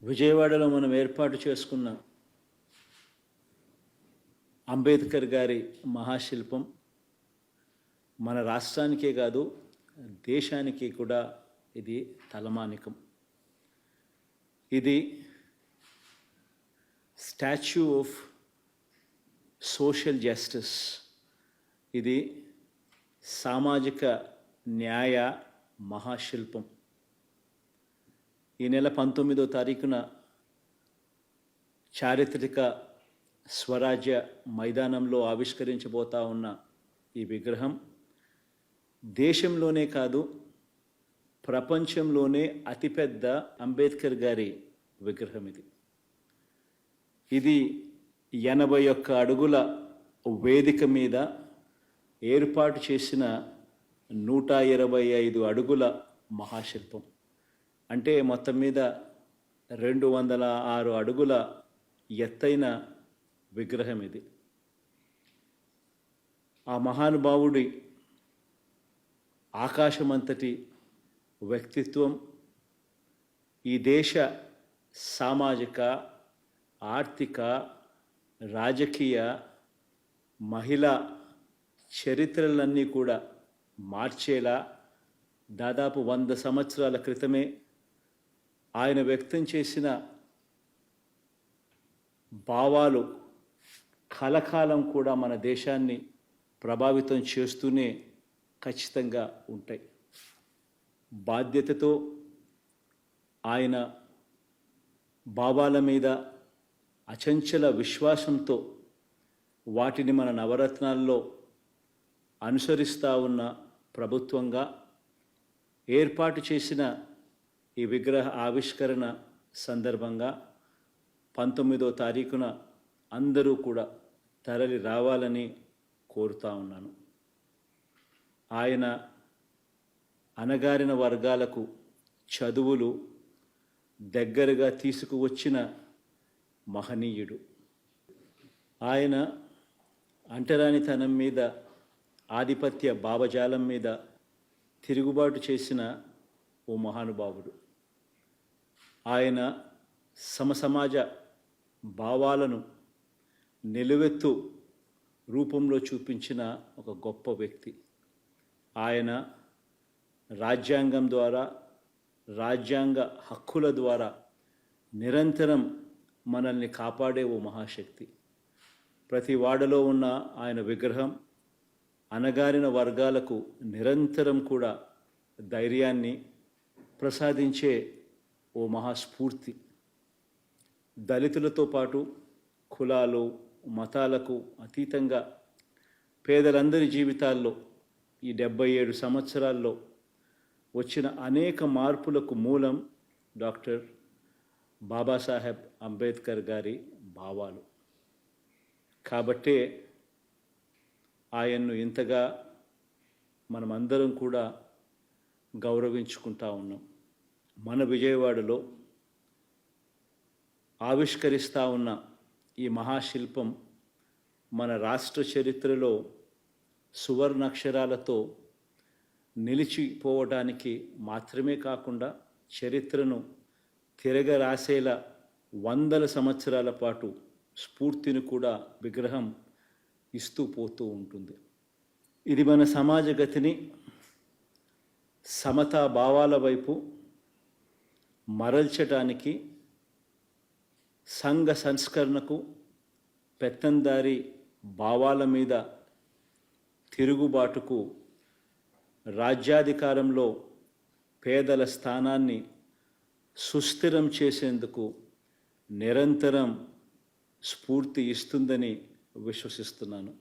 విజయవాడలో మనం ఏర్పాటు చేసుకున్న అంబేద్కర్ గారి మహాశిల్పం మన రాష్ట్రానికే కాదు దేశానికి కూడా ఇది తలమానికం. ఇది స్టాచ్యూ ఆఫ్ సోషల్ జస్టిస్, ఇది సామాజిక న్యాయ మహాశిల్పం. ఈ నెల 19వ తారీఖున చారిత్రక స్వరాజ్య మైదానంలో ఆవిష్కరించబోతా ఉన్న ఈ విగ్రహం దేశంలోనే కాదు ప్రపంచంలోనే అతిపెద్ద అంబేద్కర్ గారి విగ్రహం. ఇది 81 అడుగుల వేదిక మీద ఏర్పాటు చేసిన 125 అడుగుల మహాశిల్పం. అంటే మొత్తం మీద 206 అడుగుల ఎత్తైన విగ్రహం ఇది. ఆ మహానుభావుడి ఆకాశమంతటి వ్యక్తిత్వం ఈ దేశ సామాజిక, ఆర్థిక, రాజకీయ, మహిళా చరిత్రలన్నీ కూడా మార్చేలా దాదాపు 100 సంవత్సరాల క్రితమే ఆయన వ్యక్తం చేసిన భావాలు కలకాలం కూడా మన దేశాన్ని ప్రభావితం చేస్తూనే ఖచ్చితంగా ఉంటాయి. బాధ్యతతో ఆయన భావాల మీద అచంచల విశ్వాసంతో వాటిని మన నవరత్నాల్లో అనుసరిస్తూ ఉన్న ప్రభుత్వంగా ఏర్పాటు చేసిన ఈ విగ్రహ ఆవిష్కరణ సందర్భంగా 19వ తారీఖున అందరూ కూడా తరలి రావాలని కోరుతా ఉన్నాను. ఆయన అణగారిన వర్గాలకు చదువులు దగ్గరగా తీసుకువచ్చిన మహనీయుడు. ఆయన అంటరానితనం మీద, ఆధిపత్య భావజాలం మీద తిరుగుబాటు చేసిన ఓ మహానుభావుడు. ఆయన సమసమాజ భావాలను నిలువెత్తు రూపంలో చూపించిన ఒక గొప్ప వ్యక్తి. ఆయన రాజ్యాంగం ద్వారా, రాజ్యాంగ హక్కుల ద్వారా నిరంతరం మనల్ని కాపాడే ఓ మహాశక్తి. ప్రతి వాడలో ఉన్న ఆయన విగ్రహం అణగారిన వర్గాలకు నిరంతరం కూడా ధైర్యాన్ని ప్రసాదించే ఓ మహాస్ఫూర్తి. దళితులతో పాటు కులాలు, మతాలకు అతీతంగా పేదలందరి జీవితాల్లో ఈ 77 సంవత్సరాల్లో వచ్చిన అనేక మార్పులకు మూలం డాక్టర్ బాబాసాహెబ్ అంబేద్కర్ గారి భావాలు. కాబట్టే ఆయన్ను ఇంతగా మనమందరం కూడా గౌరవించుకుంటా ఉన్నాం. మన విజయవాడలో ఆవిష్కరిస్తూ ఉన్న ఈ మహాశిల్పం మన రాష్ట్ర చరిత్రలో సువర్ణాక్షరాలతో నిలిచిపోవడానికి మాత్రమే కాకుండా చరిత్రను తిరగరాసేలా 100 సంవత్సరాల పాటు స్ఫూర్తిని కూడా విగ్రహం ఇస్తూ పోతూ ఉంటుంది. ఇది మన సమాజ గతిని సమతా భావాల వైపు మరల్చడానికి, సంఘ సంస్కరణకు, పెత్తందారి భావాల మీద తిరుగుబాటుకు, రాజ్యాధికారంలో పేదల స్థానాన్ని సుస్థిరం చేసేందుకు నిరంతరం స్ఫూర్తి ఇస్తుందని విశ్వసిస్తున్నాను.